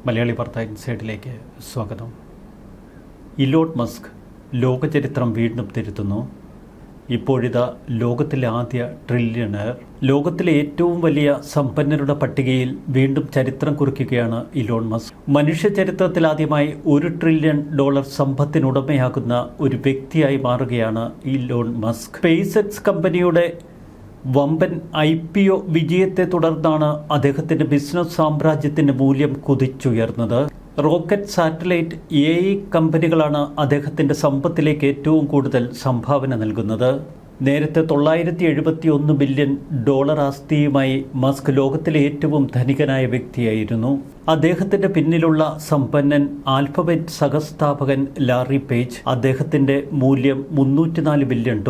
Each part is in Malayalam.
മലയാളി വാർത്ത ഇൻസൈഡിലേക്ക് സ്വാഗതം. ഇലോൺ മസ്ക് ലോകചരിത്രം വീണ്ടും തിരുത്തുന്നു. ഇപ്പോഴിതാ ലോകത്തിലെ ആദ്യ ട്രില്യണർ, ലോകത്തിലെ ഏറ്റവും വലിയ സമ്പന്നരുടെ പട്ടികയിൽ വീണ്ടും ചരിത്രം കുറിക്കുകയാണ് ഇലോൺ മസ്ക്. മനുഷ്യ ചരിത്രത്തിൽ ആദ്യമായി $1 ട്രില്യൺ സമ്പത്തിനുടമയാകുന്ന ഒരു വ്യക്തിയായി മാറുകയാണ് ഇലോൺ മസ്ക്. സ്പേസ് എക്സ് കമ്പനിയുടെ വമ്പൻ IPO വിജയത്തെ തുടർന്നാണ് അദ്ദേഹത്തിൻ്റെ ബിസിനസ് സാമ്രാജ്യത്തിൻ്റെ മൂല്യം കുതിച്ചുയർന്നത്. റോക്കറ്റ്, സാറ്റലൈറ്റ്, AI കമ്പനികളാണ് അദ്ദേഹത്തിൻ്റെ സമ്പത്തിലേക്ക് ഏറ്റവും കൂടുതൽ സംഭാവന നൽകുന്നത്. നേരത്തെ $971 ബില്യൺ ആസ്തിയുമായി മസ്ക് ലോകത്തിലെ ഏറ്റവും ധനികനായ വ്യക്തിയായിരുന്നു. അദ്ദേഹത്തിൻ്റെ പിന്നിലുള്ള സമ്പന്നൻ ആൽഫബറ്റ് സഹസ്ഥാപകൻ ലാറി പേജ്. അദ്ദേഹത്തിൻ്റെ മൂല്യം $304 ബില്യൺ.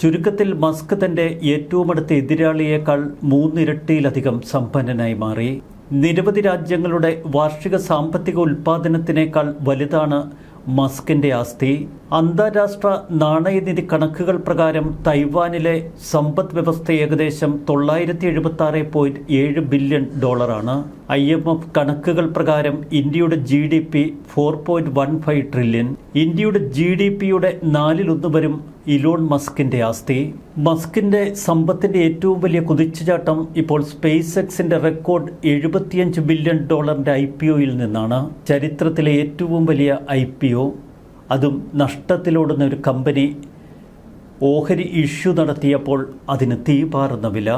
ചുരുക്കത്തിൽ മസ്ക് തൻ്റെ ഏറ്റവും അടുത്ത എതിരാളിയേക്കാൾ 3 ഇരട്ടിയിലധികം സമ്പന്നനായി മാറി. നിരവധി രാജ്യങ്ങളുടെ വാർഷിക സാമ്പത്തിക ഉൽപ്പാദനത്തിനേക്കാൾ വലുതാണ് മസ്കിൻ്റെ ആസ്തി. അന്താരാഷ്ട്ര നാണയനിധി കണക്കുകൾ പ്രകാരം തൈവാനിലെ സമ്പദ് വ്യവസ്ഥ ഏകദേശം $976.7 ബില്യൺ. IMF കണക്കുകൾ പ്രകാരം ഇന്ത്യയുടെ GDP 4.15 ട്രില്യൺ. ഇന്ത്യയുടെ GDPയുടെ 1/4 വരും ഇലോൺ മസ്കിൻ്റെ ആസ്തി. മസ്കിൻ്റെ സമ്പത്തിൻ്റെ ഏറ്റവും വലിയ കുതിച്ചുചാട്ടം ഇപ്പോൾ സ്പേസ് എക്സിൻ്റെ റെക്കോർഡ് $75 ബില്യൺ IPOയിൽ നിന്നാണ്. ചരിത്രത്തിലെ ഏറ്റവും വലിയ IPO, അതും നഷ്ടത്തിലോടുന്ന ഒരു കമ്പനി ഓഹരി ഇഷ്യൂ നടത്തിയപ്പോൾ അതിന് തീപാറുന്ന വില.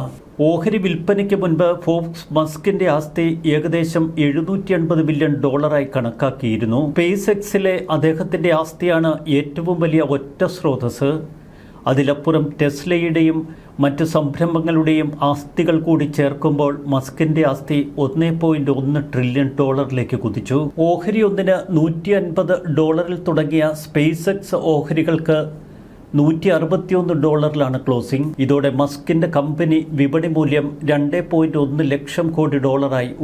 ഓഹരി വിൽപ്പനയ്ക്ക് മുൻപ് ഫോർബ്സ് മസ്കിൻ്റെ ആസ്തി ഏകദേശം $780 ബില്യൺ കണക്കാക്കിയിരുന്നു. സ്പേസ് എക്സിലെ അദ്ദേഹത്തിൻ്റെ ആസ്തിയാണ് ഏറ്റവും വലിയ ഒറ്റ സ്രോതസ്. അതിലപ്പുറം ടെസ്ലയുടെയും മറ്റ് സംരംഭങ്ങളുടെയും ആസ്തികൾ കൂടി ചേർക്കുമ്പോൾ മസ്കിൻ്റെ ആസ്തി $1.1 ട്രില്യൺ കുതിച്ചു. ഓഹരി ഒന്നിന് $150 തുടങ്ങിയ സ്പേസ് എക്സ് ഓഹരികൾക്ക് $161 ക്ലോസിംഗ്. ഇതോടെ മസ്കിൻ്റെ കമ്പനി വിപണി മൂല്യം $2.1 ലക്ഷം കോടി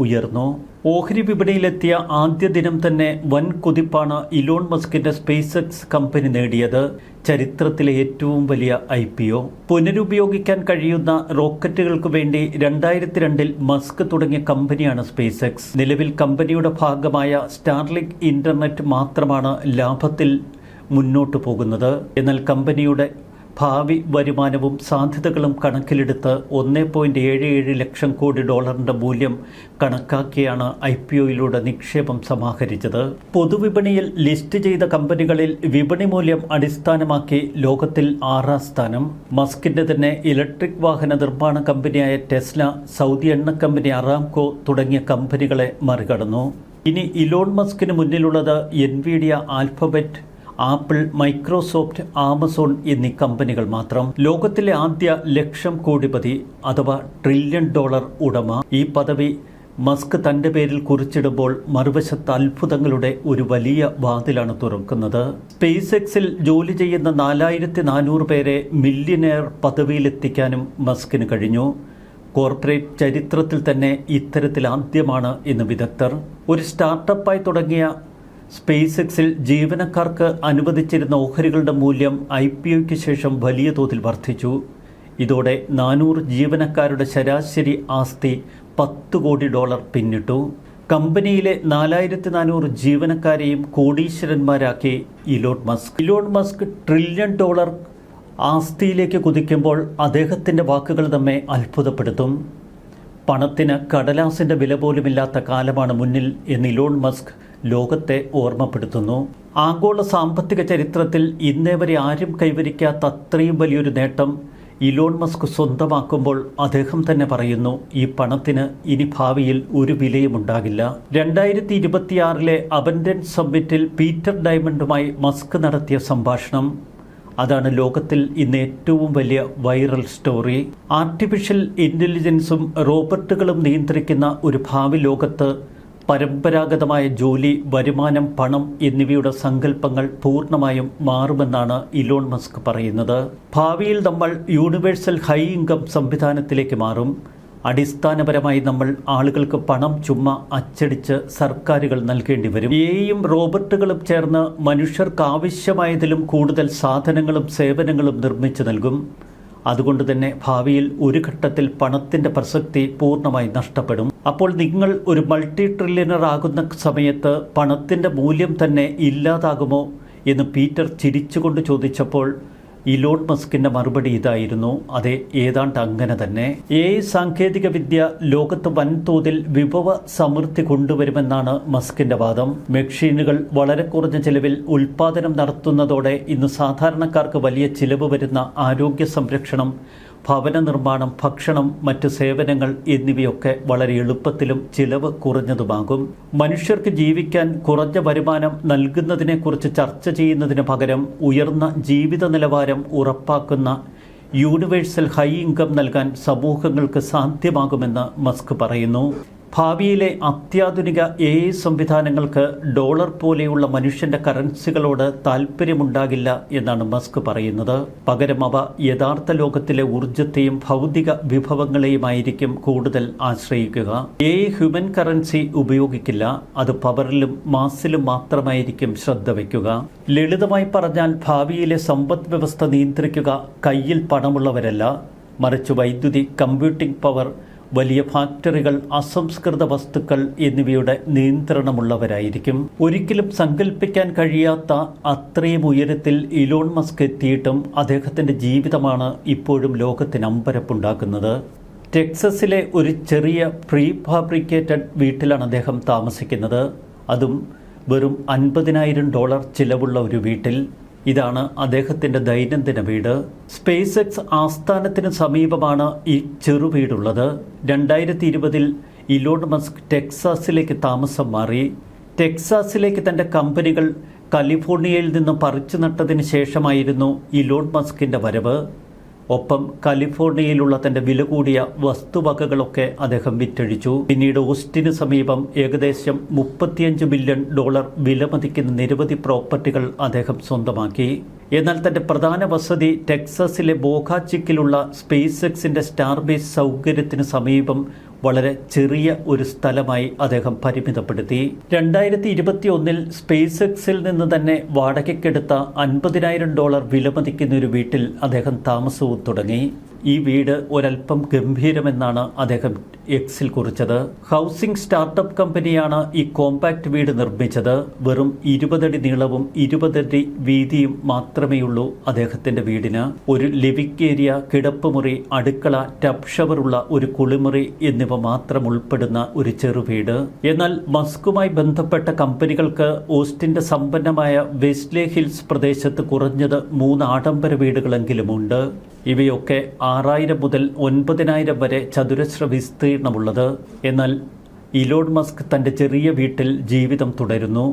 ഉയർന്നു. ഓഹരി വിപണിയിലെത്തിയ ആദ്യ ദിനം തന്നെ വൻ കുതിപ്പാണ് ഇലോൺ മസ്കിൻ്റെ സ്പേസ് എക്സ് കമ്പനി നേടിയത്. ചരിത്രത്തിലെ ഏറ്റവും വലിയ IPO. പുനരുപയോഗിക്കാൻ കഴിയുന്ന റോക്കറ്റുകൾക്ക് വേണ്ടി 2002 മസ്ക് തുടങ്ങിയ കമ്പനിയാണ് സ്പേസ് എക്സ്. നിലവിൽ കമ്പനിയുടെ ഭാഗമായ സ്റ്റാർലിങ്ക് ഇൻ്റർനെറ്റ് മാത്രമാണ് ലാഭത്തിൽ മുന്നോട്ടു പോകുന്നത്. എന്നാൽ കമ്പനിയുടെ ഭാവി വരുമാനവും സാധ്യതകളും കണക്കിലെടുത്ത് $1.77 ലക്ഷം കോടി മൂല്യം കണക്കാക്കിയാണ് IPOയിലൂടെ നിക്ഷേപം സമാഹരിച്ചത്. പൊതുവിപണിയിൽ ലിസ്റ്റ് ചെയ്ത കമ്പനികളിൽ വിപണി മൂല്യം അടിസ്ഥാനമാക്കി ലോകത്തിൽ 6ാം സ്ഥാനം. മസ്കിൻ്റെ തന്നെ ഇലക്ട്രിക് വാഹന നിർമ്മാണ കമ്പനിയായ ടെസ്ല, സൗദി എണ്ണ കമ്പനി അറാംകോ തുടങ്ങിയ കമ്പനികളെ മറികടന്നു. ഇനി ഇലോൺ മസ്കിന് മുന്നിലുള്ളത് Nvidia, alphabet, apple, Microsoft, Amazon എന്നീ കമ്പനികൾ മാത്രം. ലോകത്തിലെ ആദ്യ ലക്ഷം കോടിപതി അഥവാ $1 ട്രില്യൺ ഉടമ. ഈ പദവി മസ്ക് തൻ്റെ പേരിൽ കുറിച്ചിടുമ്പോൾ മറുവശത്ത് അത്ഭുതങ്ങളുടെ ഒരു വലിയ വാതിലാണ് തുറക്കുന്നത്. സ്പേസ് എക്സിൽ ജോലി ചെയ്യുന്ന 4400 പേരെ മില്യനെയർ പദവിയിലെത്തിക്കാനും മസ്കിന് കഴിഞ്ഞു. കോർപ്പറേറ്റ് ചരിത്രത്തിൽ തന്നെ ഇത്തരത്തിൽ ആദ്യമാണ് എന്ന് വിദഗ്ധർ. ഒരു സ്റ്റാർട്ടപ്പായി തുടങ്ങിയ സ്പേസ് എക്സിൽ ജീവനക്കാർക്ക് അനുവദിച്ചിരുന്ന ഓഹരികളുടെ മൂല്യം IPOയ്ക്ക് ശേഷം വലിയ തോതിൽ വർദ്ധിച്ചു. ഇതോടെ 400 ജീവനക്കാരുടെ ശരാശരി ആസ്തി $10 കോടി പിന്നിട്ടു. കമ്പനിയിലെ 4400 ജീവനക്കാരെയും കോടീശ്വരന്മാരാക്കി Elon Musk. Elon Musk $1 trillion ആസ്തിയിലേക്ക് കുതിക്കുമ്പോൾ അദ്ദേഹത്തിൻ്റെ വാക്കുകൾ നമ്മെ അത്ഭുതപ്പെടുത്തും. പണത്തിന് കടലാസിൻ്റെ വില പോലുമില്ലാത്ത കാലമാണ് മുന്നിൽ എന്ന് ഇലോൺ മസ്ക് ലോകത്തെ ഓർമ്മപ്പെടുത്തുന്നു. ആഗോള സാമ്പത്തിക ചരിത്രത്തിൽ ഇന്നേ വരെ ആരും കൈവരിക്കാത്ത അത്രയും വലിയൊരു നേട്ടം ഇലോൺ മസ്ക് സ്വന്തമാക്കുമ്പോൾ അദ്ദേഹം തന്നെ പറയുന്നു, ഈ പണത്തിന് ഇനി ഭാവിയിൽ ഒരു വിലയും ഉണ്ടാകില്ല. 2026 അബൻഡൻസ് സമ്മിറ്റിൽ പീറ്റർ ഡയമണ്ടുമായി മസ്ക് നടത്തിയ സംഭാഷണം, അതാണ് ലോകത്തിൽ ഇന്ന് ഏറ്റവും വലിയ വൈറൽ സ്റ്റോറി. ആർട്ടിഫിഷ്യൽ ഇൻ്റലിജൻസും റോബോട്ടുകളും നിയന്ത്രിക്കുന്ന ഒരു ഭാവി ലോകത്ത് പരമ്പരാഗതമായ ജോലി, വരുമാനം, പണം എന്നിവയുടെ സങ്കല്പങ്ങൾ പൂർണ്ണമായും മാറുമെന്നാണ് ഇലോൺ മസ്ക് പറയുന്നത്. ഭാവിയിൽ നമ്മൾ യൂണിവേഴ്സൽ ഹൈ ഇൻകം സംവിധാനത്തിലേക്ക് മാറും. അടിസ്ഥാനപരമായി നമ്മൾ ആളുകൾക്ക് പണം ചുമ്മാ അച്ചടിച്ച് സർക്കാരുകൾ നൽകേണ്ടി വരും. AI-യും റോബോട്ടുകളും ചേർന്ന് മനുഷ്യർക്ക് ആവശ്യമായതിലും കൂടുതൽ സാധനങ്ങളും സേവനങ്ങളും നിർമ്മിച്ചു നൽകും. അതുകൊണ്ട് തന്നെ ഭാവിയിൽ ഒരു ഘട്ടത്തിൽ പണത്തിൻ്റെ പ്രസക്തി പൂർണ്ണമായി നഷ്ടപ്പെടും. അപ്പോൾ നിങ്ങൾ ഒരു മൾട്ടി ട്രില്യണർ ആകുന്ന സമയത്ത് പണത്തിൻ്റെ മൂല്യം തന്നെ ഇല്ലാതാകുമോ എന്ന് പീറ്റർ ചിരിച്ചുകൊണ്ട് ചോദിച്ചപ്പോൾ ഇലോൺ മസ്കിൻ്റെ മറുപടി ഇതായിരുന്നു: അതെ, ഏതാണ്ട് അങ്ങനെ തന്നെ. സാങ്കേതിക വിദ്യ ലോകത്ത് വൻതോതിൽ വിഭവ സമൃദ്ധി കൊണ്ടുവരുമെന്നാണ് മസ്കിൻ്റെ വാദം. മെഷീനുകൾ വളരെ കുറഞ്ഞ ചിലവിൽ ഉൽപ്പാദനം നടത്തുന്നതോടെ ഇന്ന് സാധാരണക്കാർക്ക് വലിയ ചിലവ് വരുന്ന ആരോഗ്യ സംരക്ഷണം, ഭവന നിർമ്മാണം, ഭക്ഷണം, മറ്റ് സേവനങ്ങൾ എന്നിവയൊക്കെ വളരെ എളുപ്പത്തിലും ചിലവ് കുറഞ്ഞതുമാകും. മനുഷ്യർക്ക് ജീവിക്കാൻ കുറഞ്ഞ വരുമാനം നൽകുന്നതിനെക്കുറിച്ച് ചർച്ച ചെയ്യുന്നതിന് പകരം ഉയർന്ന ജീവിത നിലവാരം ഉറപ്പാക്കുന്ന യൂണിവേഴ്സൽ ഹൈ ഇൻകം നൽകാൻ സമൂഹങ്ങൾക്ക് സാധ്യമാകുമെന്ന് മസ്ക് പറയുന്നു. ഭാവിയിലെ അത്യാധുനിക സംവിധാനങ്ങൾക്ക് ഡോളർ പോലെയുള്ള മനുഷ്യന്റെ കറൻസികളോട് താൽപ്പര്യമുണ്ടാകില്ല എന്നാണ് മസ്ക് പറയുന്നത്. പകരം അവ യഥാർത്ഥ ലോകത്തിലെ ഊർജത്തെയും ഭൗതിക വിഭവങ്ങളെയുമായിരിക്കും കൂടുതൽ ആശ്രയിക്കുക. ഹ്യൂമൻ കറൻസി ഉപയോഗിക്കില്ല. അത് പവറിലും മാസിലും മാത്രമായിരിക്കും ശ്രദ്ധ വയ്ക്കുക. ലളിതമായി പറഞ്ഞാൽ ഭാവിയിലെ സമ്പദ് വ്യവസ്ഥ നിയന്ത്രിക്കുക കയ്യിൽ പണമുള്ളവരല്ല, മറിച്ച് വൈദ്യുതി, കമ്പ്യൂട്ടിംഗ് പവർ, വലിയ ഫാക്ടറികൾ, അസംസ്കൃത വസ്തുക്കൾ എന്നിവയുടെ നിയന്ത്രണമുള്ളവരായിരിക്കും. ഒരിക്കലും സങ്കല്പിക്കാൻ കഴിയാത്ത അത്രയും ഉയരത്തിൽ ഇലോൺ മസ്ക് എത്തിയിട്ടും അദ്ദേഹത്തിൻ്റെ ജീവിതമാണ് ഇപ്പോഴും ലോകത്തിന് അമ്പരപ്പുണ്ടാക്കുന്നത്. ടെക്സസിലെ ഒരു ചെറിയ പ്രീ ഫാബ്രിക്കേറ്റഡ് വീട്ടിലാണ് അദ്ദേഹം താമസിക്കുന്നത്. അതും വെറും $50,000 ചിലവുള്ള ഒരു വീട്ടിൽ. ഇതാണ് അദ്ദേഹത്തിൻ്റെ ദൈനംദിന വീട്. സ്പേസ് എക്സ് ആസ്ഥാനത്തിന് സമീപമാണ് ഈ ചെറുവീടുള്ളത്. 2020 ഇലോൺ മസ്ക് ടെക്സാസിലേക്ക് താമസം മാറി. ടെക്സാസിലേക്ക് തൻ്റെ കമ്പനികൾ കാലിഫോർണിയയിൽ നിന്ന് പറിച്ചു നട്ടതിന് ശേഷമായിരുന്നു ഇലോൺ മസ്കിൻ്റെ വരവ്. ഒപ്പം കാലിഫോർണിയയിലുള്ള തൻ്റെ വില കൂടിയ വസ്തുവകകളൊക്കെ അദ്ദേഹം വിറ്റഴിച്ചു. പിന്നീട് ഓസ്റ്റിന് സമീപം ഏകദേശം $35 ബില്യൺ വിലമതിക്കുന്ന നിരവധി പ്രോപ്പർട്ടികൾ അദ്ദേഹം സ്വന്തമാക്കി. എന്നാൽ തൻ്റെ പ്രധാന വസതി ടെക്സസിലെ ബോഗാചിക്കിലുള്ള സ്പേസ് എക്സിൻ്റെ സ്റ്റാർബേസ് സൗകര്യത്തിന് സമീപം വളരെ ചെറിയ ഒരു സ്ഥലമായി അദ്ദേഹം പരിമിതപ്പെടുത്തി. 2021 സ്പേസ് എക്സിൽ നിന്ന് തന്നെ വാടകയ്ക്കെടുത്ത $50,000 വിലമതിക്കുന്ന ഒരു വീട്ടിൽ അദ്ദേഹം താമസവും തുടങ്ങി. ഈ വീട് ഒരൽപ്പം ഗംഭീരമെന്നാണ് അദ്ദേഹം എക്സിൽ കുറിച്ചത്. ഹൗസിംഗ് സ്റ്റാർട്ടപ്പ് കമ്പനിയാണ് ഈ കോമ്പാക്ട് വീട് നിർമ്മിച്ചത്. വെറും 20 അടി നീളവും 20 അടി വീതിയും മാത്രമേയുള്ളൂ അദ്ദേഹത്തിൻ്റെ വീടിന്. ഒരു ലിവിംഗ് ഏരിയ, കിടപ്പുമുറി, അടുക്കള, ടബ് ഷവറുള്ള ഒരു കുളിമുറി എന്നിവ മാത്രം ഉൾപ്പെടുന്ന ഒരു ചെറുവീട്. എന്നാൽ മസ്കുമായി ബന്ധപ്പെട്ട കമ്പനികൾക്ക് ഓസ്റ്റിൻ്റെ സമ്പന്നമായ വെസ്റ്ലേ ഹിൽസ് പ്രദേശത്ത് കുറഞ്ഞത് 3 ആഡംബര വീടുകളെങ്കിലുമുണ്ട്. ഇവയൊക്കെ 6,000 മുതൽ 9,000 വരെ ചതുരശ്ര വിസ്തീർണമുള്ളത്. എന്നാൽ ഇലോൺ മസ്ക് തൻ്റെ ചെറിയ വീട്ടിൽ ജീവിതം തുടരുന്നു.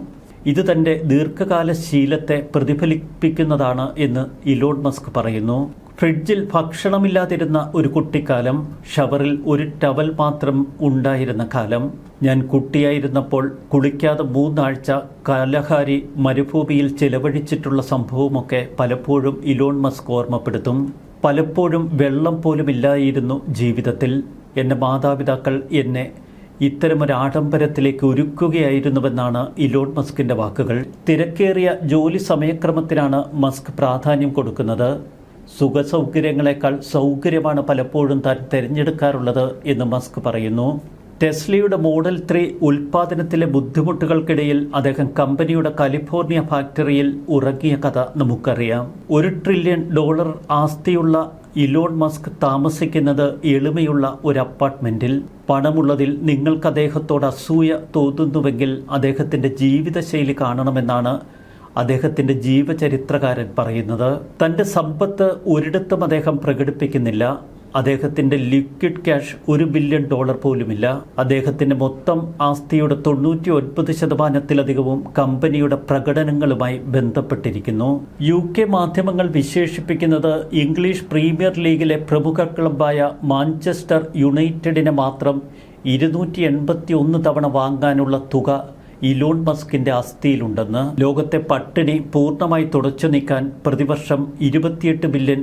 ഇത് തൻ്റെ ദീർഘകാല ശീലത്തെ പ്രതിഫലിപ്പിക്കുന്നതാണ് എന്ന് ഇലോൺ മസ്ക് പറയുന്നു. ഫ്രിഡ്ജിൽ ഭക്ഷണമില്ലാതിരുന്ന ഒരു കുട്ടിക്കാലം, ഷവറിൽ ഒരു ടവൽ മാത്രം ഉണ്ടായിരുന്ന കാലം, ഞാൻ കുട്ടിയായിരുന്നപ്പോൾ കുളിക്കാതെ 3 ആഴ്ച കാലഹാരി മരുഭൂമിയിൽ ചിലവഴിച്ചിട്ടുള്ള സംഭവമൊക്കെ പലപ്പോഴും ഇലോൺ മസ്ക് ഓർമ്മപ്പെടുത്തും. പലപ്പോഴും വെള്ളം പോലും ഇല്ലായിരുന്നു ജീവിതത്തിൽ. എൻ്റെ മാതാപിതാക്കൾ എന്നെ ഇത്തരമൊരു ആഡംബരത്തിലേക്ക് ഒരുക്കുകയായിരുന്നുവെന്നാണ് ഇലോൺ മസ്കിൻ്റെ വാക്കുകൾ. തിരക്കേറിയ ജോലി സമയക്രമത്തിനാണ് മസ്ക് പ്രാധാന്യം കൊടുക്കുന്നത്. സുഖസൗകര്യങ്ങളെക്കാൾ സൗകര്യമാണ് പലപ്പോഴും താൻ തിരഞ്ഞെടുക്കാറുള്ളത് എന്ന് മസ്ക് പറയുന്നു. ടെസ്ലയുടെ മോഡൽ 3 ഉൽപ്പാദനത്തിലെ ബുദ്ധിമുട്ടുകൾക്കിടയിൽ അദ്ദേഹം കമ്പനിയുടെ കാലിഫോർണിയ ഫാക്ടറിയിൽ ഉറങ്ങിയ കഥ നമുക്കറിയാം. $1 ട്രില്യൺ ആസ്തിയുള്ള ഇലോൺ മസ്ക് താമസിക്കുന്നത് എളിമയുള്ള ഒരു അപ്പാർട്ട്മെന്റിൽ. പണമുള്ളതിൽ നിങ്ങൾക്ക് അദ്ദേഹത്തോട് അസൂയ തോന്നുന്നുവെങ്കിൽ അദ്ദേഹത്തിൻ്റെ ജീവിതശൈലി കാണണമെന്നാണ് അദ്ദേഹത്തിൻ്റെ ജീവചരിത്രകാരൻ പറയുന്നത്. തൻ്റെ സമ്പത്ത് ഒരിടത്തും അദ്ദേഹം പ്രകടിപ്പിക്കുന്നില്ല. അദ്ദേഹത്തിൻ്റെ ലിക്വിഡ് ക്യാഷ് $1 ബില്യൺ പോലുമില്ല. അദ്ദേഹത്തിൻ്റെ മൊത്തം ആസ്തിയുടെ 99% കമ്പനിയുടെ പ്രകടനങ്ങളുമായി ബന്ധപ്പെട്ടിരിക്കുന്നു. UK മാധ്യമങ്ങൾ വിശേഷിപ്പിക്കുന്നത് ഇംഗ്ലീഷ് പ്രീമിയർ ലീഗിലെ പ്രമുഖ ക്ലബ്ബായ മാഞ്ചസ്റ്റർ യുണൈറ്റഡിനെ മാത്രം 281 തവണ വാങ്ങാനുള്ള തുക ഇലോൺ മസ്കിൻ്റെ ആസ്തിയിലുണ്ടെന്ന്. ലോകത്തെ പട്ടിണി പൂർണ്ണമായി തുടച്ചു നീക്കാൻ പ്രതിവർഷം $28 ബില്യൺ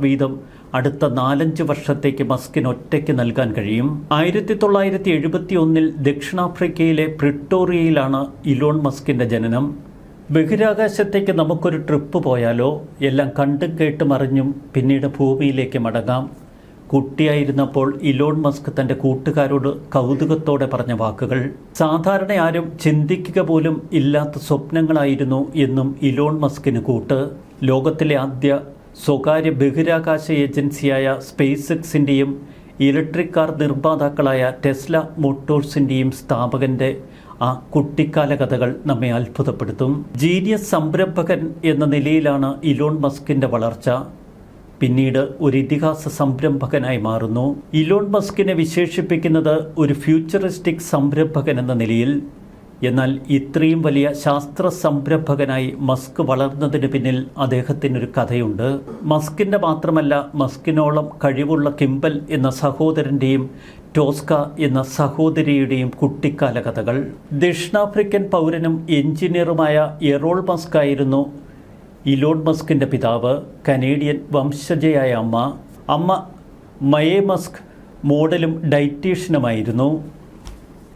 വീതം അടുത്ത 4-5 വർഷത്തേക്ക് മസ്കിന് ഒറ്റയ്ക്ക് നൽകാൻ കഴിയും. 1971 ദക്ഷിണാഫ്രിക്കയിലെ പ്രിട്ടോറിയയിലാണ് ഇലോൺ മസ്കിൻ്റെ ജനനം. ബഹിരാകാശത്തേക്ക് നമുക്കൊരു ട്രിപ്പ് പോയാലോ? എല്ലാം കണ്ടും കേട്ടും അറിഞ്ഞും പിന്നീട് ഭൂമിയിലേക്ക് മടങ്ങാം. കുട്ടിയായിരുന്നപ്പോൾ ഇലോൺ മസ്ക് തൻ്റെ കൂട്ടുകാരോട് കൗതുകത്തോടെ പറഞ്ഞ വാക്കുകൾ. സാധാരണ ആരും ചിന്തിക്കുക പോലും ഇല്ലാത്ത സ്വപ്നങ്ങളായിരുന്നു എന്നും ഇലോൺ മസ്കിന് കൂട്ട്. ലോകത്തിലെ ആദ്യ സ്വകാര്യ ബഹിരാകാശ ഏജൻസിയായ സ്പേസ് എക്സിൻ്റെയും ഇലക്ട്രിക് കാർ നിർമ്മാതാക്കളായ ടെസ്ല മോട്ടോഴ്സിൻ്റെയും സ്ഥാപകൻ്റെ ആ കുട്ടിക്കാല കഥകൾ നമ്മെ അത്ഭുതപ്പെടുത്തും. ജീനിയസ് സംരംഭകൻ എന്ന നിലയിലാണ് ഇലോൺ മസ്കിൻ്റെ വളർച്ച. പിന്നീട് ഒരു ഇതിഹാസ സംരംഭകനായി മാറുന്നു. ഇലോൺ മസ്കിനെ വിശേഷിപ്പിക്കുന്നത് ഒരു ഫ്യൂച്ചറിസ്റ്റിക് സംരംഭകൻ എന്ന നിലയിൽ. എന്നാൽ ഇത്രയും വലിയ ശാസ്ത്ര സംരംഭകനായി മസ്ക് വളർന്നതിന് പിന്നിൽ അദ്ദേഹത്തിനൊരു കഥയുണ്ട്. മസ്കിൻ്റെ മാത്രമല്ല, മസ്കിനോളം കഴിവുള്ള കിംബൽ എന്ന സഹോദരൻ്റെയും ടോസ്ക എന്ന സഹോദരിയുടെയും കുട്ടിക്കാല കഥകൾ. ദക്ഷിണാഫ്രിക്കൻ പൗരനും എഞ്ചിനീയറുമായ എറോൾ മസ്ക് ആയിരുന്നു ഇലോൺ മസ്കിൻ്റെ പിതാവ്. കനേഡിയൻ വംശജയായ അമ്മ മയേ മസ്ക് മോഡലും ഡയറ്റീഷ്യനുമായിരുന്നു.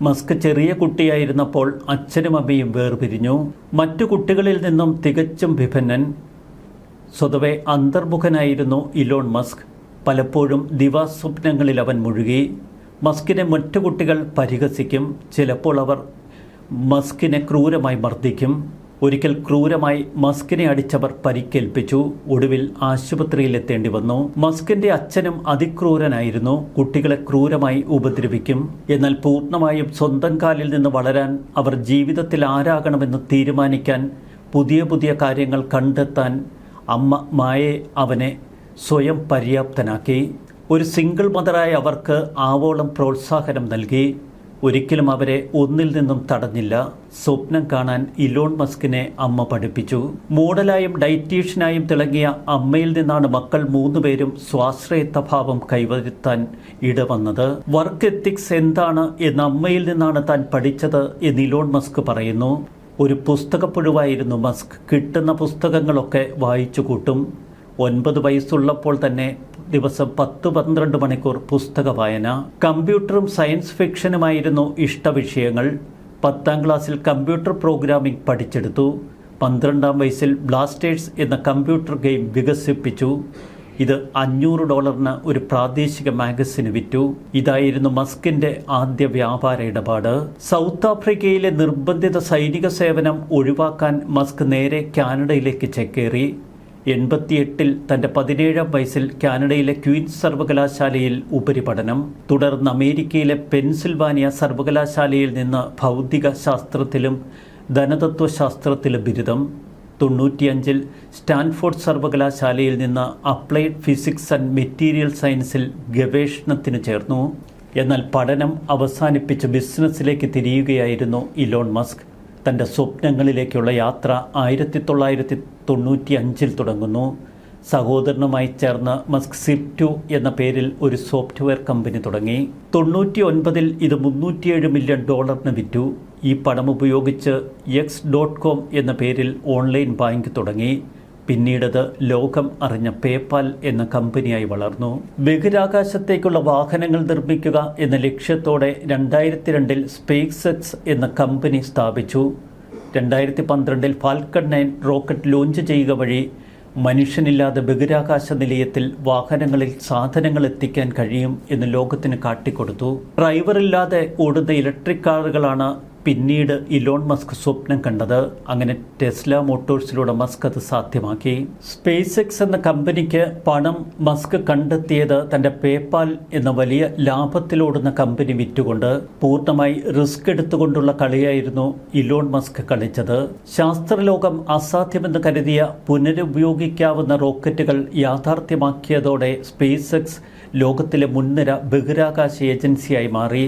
മസ്ക് ചെറിയ കുട്ടിയായിരുന്നപ്പോൾ അച്ഛനും അമ്മയും വേർപിരിഞ്ഞു. മറ്റു കുട്ടികളിൽ നിന്നും തികച്ചും വിഭിന്നൻ, സ്വതവേ അന്തർമുഖനായിരുന്നു ഇലോൺ മസ്ക്. പലപ്പോഴും ദിവാസ്വപ്നങ്ങളിൽ അവൻ മുഴുകി. മസ്കിനെ മറ്റു കുട്ടികൾ പരിഹസിക്കും. ചിലപ്പോൾ അവർ മസ്കിനെ ക്രൂരമായി മർദ്ദിക്കും. ഒരിക്കൽ ക്രൂരമായി മസ്കിനെ അടിച്ചവർ പരിക്കേൽപ്പിച്ചു. ഒടുവിൽ ആശുപത്രിയിലെത്തേണ്ടി വന്നു. മസ്കിന്റെ അച്ഛനും അതിക്രൂരനായിരുന്നു. കുട്ടികളെ ക്രൂരമായി ഉപദ്രവിക്കും. എന്നാൽ പൂർണ്ണമായും സ്വന്തം കാലിൽ നിന്ന് വളരാൻ, അവർ ജീവിതത്തിൽ ആരാകണമെന്ന് തീരുമാനിക്കാൻ, പുതിയ പുതിയ കാര്യങ്ങൾ കണ്ടെത്താൻ അമ്മ മായെ അവനെ സ്വയം പര്യാപ്തനാക്കി. ഒരു സിംഗിൾ മദറായ അവർക്ക് ആവോളം പ്രോത്സാഹനം നൽകി. ഒരിക്കലും അവരെ ഒന്നിൽ നിന്നും തടഞ്ഞില്ല. സ്വപ്നം കാണാൻ ഇലോൺ മസ്കിനെ അമ്മ പഠിപ്പിച്ചു. മോഡലായും ഡയറ്റീഷ്യനായും തിളങ്ങിയ അമ്മയിൽ നിന്നാണ് മക്കൾ 3 പേരും സ്വാശ്രയത്വഭാവം കൈവരുത്താൻ ഇടവന്നത്. വർക്ക് എത്തിക്സ് എന്താണ് എന്ന അമ്മയിൽ നിന്നാണ് താൻ പഠിച്ചത് എന്ന് ഇലോൺ മസ്ക് പറയുന്നു. ഒരു പുസ്തകപ്പുഴുവായിരുന്നു മസ്ക്. കിട്ടുന്ന പുസ്തകങ്ങളൊക്കെ വായിച്ചു കൂട്ടും. 9 വയസ്സുള്ളപ്പോൾ തന്നെ ദിവസം 10-12 മണിക്കൂർ പുസ്തക വായന. കമ്പ്യൂട്ടറും സയൻസ് ഫിക്ഷനുമായിരുന്നു ഇഷ്ടവിഷയങ്ങൾ. 10ാം ക്ലാസ്സിൽ കമ്പ്യൂട്ടർ പ്രോഗ്രാമിംഗ് പഠിച്ചെടുത്തു. 12ാം വയസ്സിൽ ബ്ലാസ്റ്റേഴ്സ് എന്ന കമ്പ്യൂട്ടർ ഗെയിം വികസിപ്പിച്ചു. ഇത് $500 ഒരു പ്രാദേശിക മാഗസിന് വിറ്റു. ഇതായിരുന്നു മസ്കിന്റെ ആദ്യ വ്യാപാര ഇടപാട്. സൗത്ത് ആഫ്രിക്കയിലെ നിർബന്ധിത സൈനിക സേവനം ഒഴിവാക്കാൻ മസ്ക് നേരെ കാനഡയിലേക്ക് ചേക്കേറി. 88-ൽ തൻ്റെ 17ാം വയസ്സിൽ കാനഡയിലെ ക്വീൻസ് സർവകലാശാലയിൽ ഉപരിപഠനം. തുടർന്ന് അമേരിക്കയിലെ പെൻസിൽവാനിയ സർവകലാശാലയിൽ നിന്ന് ഭൗതിക ശാസ്ത്രത്തിലും ധനതത്വശാസ്ത്രത്തിലും ബിരുദം. 95-ൽ സ്റ്റാൻഫോർഡ് സർവകലാശാലയിൽ നിന്ന് അപ്ലൈഡ് ഫിസിക്സ് ആൻഡ് മെറ്റീരിയൽ സയൻസിൽ ഗവേഷണത്തിന് ചേർന്നു. എന്നാൽ പഠനം അവസാനിപ്പിച്ച് ബിസിനസ്സിലേക്ക് തിരിയുകയായിരുന്നു ഇലോൺ മസ്ക്. തൻ്റെ സ്വപ്നങ്ങളിലേക്കുള്ള യാത്ര 1995-ൽ തുടങ്ങുന്നു. സഹോദരനുമായി ചേർന്ന് മസ്ക് സിപ്2 എന്ന പേരിൽ ഒരു സോഫ്റ്റ്വെയർ കമ്പനി തുടങ്ങി. 99-ൽ ഇത് $307 മില്യൺ വിറ്റു. ഈ പണം ഉപയോഗിച്ച് X.com എന്ന പേരിൽ ഓൺലൈൻ ബാങ്ക് തുടങ്ങി. പിന്നീടത് ലോകം അറിഞ്ഞ പേപാൽ എന്ന കമ്പനിയായി വളർന്നു. ബഹിരാകാശത്തേക്കുള്ള വാഹനങ്ങൾ നിർമ്മിക്കുക എന്ന ലക്ഷ്യത്തോടെ 2002-ൽ സ്പേസ് എക്സ് എന്ന കമ്പനി സ്ഥാപിച്ചു. 2012-ൽ ഫാൽക്കൺ 9 റോക്കറ്റ് ലോഞ്ച് ചെയ്യുക വഴി മനുഷ്യനില്ലാതെ ബഹിരാകാശ നിലയത്തിൽ വാഹനങ്ങളിൽ സാധനങ്ങൾ എത്തിക്കാൻ കഴിയും എന്ന് ലോകത്തിന് കാട്ടിക്കൊടുത്തു. ഡ്രൈവറില്ലാതെ ഓടുന്ന ഇലക്ട്രിക് കാറുകളാണ് പിന്നീട് ഇലോൺ മസ്ക് സ്വപ്നം കണ്ടത്. അങ്ങനെ ടെസ്ല മോട്ടോഴ്സിലൂടെ മസ്ക് അത് സാധ്യമാക്കി. സ്പേസ് എക്സ് എന്ന കമ്പനിക്ക് പണം മസ്ക് കണ്ടെത്തിയത് തൻ്റെ പേപാൽ എന്ന വലിയ ലാഭത്തിലോടുന്ന കമ്പനി വിറ്റുകൊണ്ട്. പൂർണ്ണമായി റിസ്ക് എടുത്തുകൊണ്ടുള്ള കളിയായിരുന്നു ഇലോൺ മസ്ക് കളിച്ചത്. ശാസ്ത്രലോകം അസാധ്യമെന്ന് കരുതിയ പുനരുപയോഗിക്കാവുന്ന റോക്കറ്റുകൾ യാഥാർത്ഥ്യമാക്കിയതോടെ സ്പേസ് എക്സ് ലോകത്തിലെ മുൻനിര ബഹിരാകാശ ഏജൻസിയായി മാറി.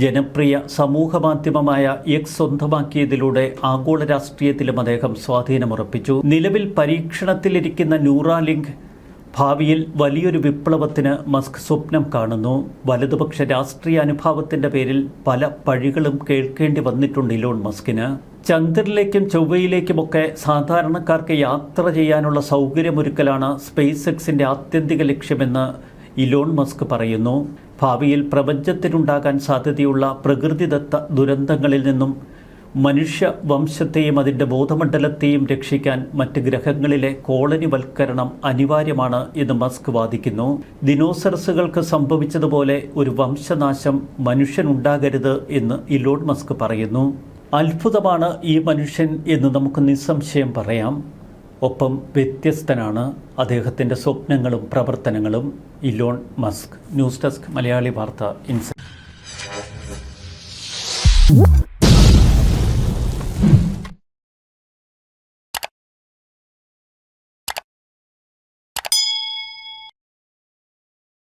ജനപ്രിയ സമൂഹമാധ്യമമായ എക്സ് സ്വന്തമാക്കിയതിലൂടെ ആഗോള രാഷ്ട്രീയത്തിലും അദ്ദേഹം സ്വാധീനമുറപ്പിച്ചു. നിലവിൽ പരീക്ഷണത്തിലിരിക്കുന്ന ന്യൂറാലിങ്ക് ഭാവിയിൽ വലിയൊരു വിപ്ലവത്തിന് മസ്ക് സ്വപ്നം കാണുന്നു. വലതുപക്ഷ രാഷ്ട്രീയ അനുഭാവത്തിൻ്റെ പേരിൽ പല പഴികളും കേൾക്കേണ്ടി വന്നിട്ടുണ്ട് ഇലോൺ മസ്കിന്. ചന്ദ്രനിലേക്കും ചൊവ്വയിലേക്കുമൊക്കെ സാധാരണക്കാർക്ക് യാത്ര ചെയ്യാനുള്ള സൗകര്യമൊരുക്കലാണ് സ്പേസ് എക്സിൻ്റെ ആത്യന്തിക ലക്ഷ്യമെന്ന് ഇലോൺ മസ്ക് പറയുന്നു. ഭാവിയിൽ പ്രപഞ്ചത്തിനുണ്ടാകാൻ സാധ്യതയുള്ള പ്രകൃതിദത്ത ദുരന്തങ്ങളിൽ നിന്നും മനുഷ്യ വംശത്തെയും അതിൻ്റെ ബോധമണ്ഡലത്തെയും രക്ഷിക്കാൻ മറ്റ് ഗ്രഹങ്ങളിലെ കോളനിവൽക്കരണം അനിവാര്യമാണ് എന്ന് മസ്ക് വാദിക്കുന്നു. ദിനോസറസുകൾക്ക് സംഭവിച്ചതുപോലെ ഒരു വംശനാശം മനുഷ്യനുണ്ടാകരുത് എന്ന് ഇലോൺ മസ്ക് പറയുന്നു. അത്ഭുതമാണ് ഈ മനുഷ്യൻ എന്ന് നമുക്ക് നിസ്സംശയം പറയാം. ഒപ്പം വ്യത്യസ്തനാണ് അദ്ദേഹത്തിൻ്റെ സ്വപ്നങ്ങളും പ്രവർത്തനങ്ങളും. Elon Musk. News desk Malayali വാർത്ത ഇൻസൈറ്റ്.